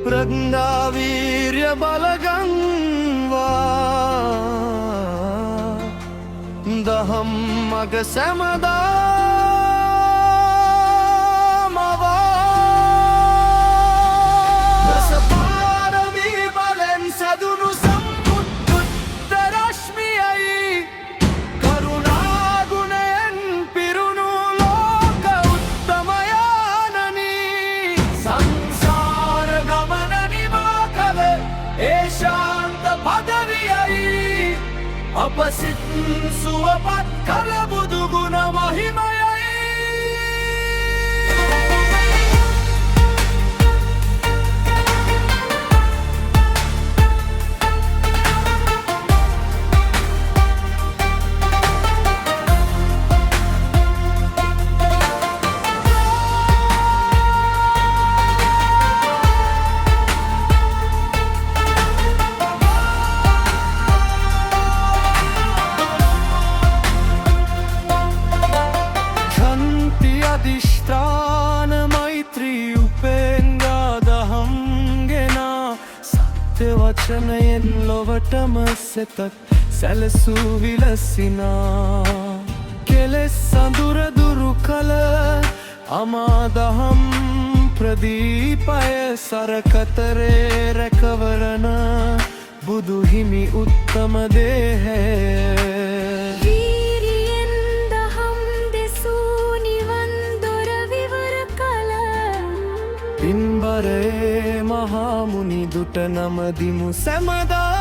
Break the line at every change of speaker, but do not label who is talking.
ප්‍රඥා වීර්ය බලගන්වා දහම් මග සැමදාම දස පාරමී බලෙන් සැදුණු සම්බුද්ධ රශ්මියයි කරුණා ගුණයෙන් පිරුණු ලෝක උත්තමයානනි සංසාර ගමන නිවා කළ ඒ ශාන්ත පදවියයි අප සිත් සුවපත් කළ බුදු ගුණ මහිමයයි අධිෂ්ඨාන මෛත්‍රී උපෙන්ගා දහම් ගෙනා සත්‍ය වචනයෙන් ලොවටම සෙතක් සැලසූ විලසිනා කෙලෙස් සඳුර දුරු කළ අමා දහම් ප්‍රදීපය සරකතරේ රැකවරන බුදු හිමි උත්තම දේහය පින්බරේ මහා මුනි දුට නමදිමු සැමදා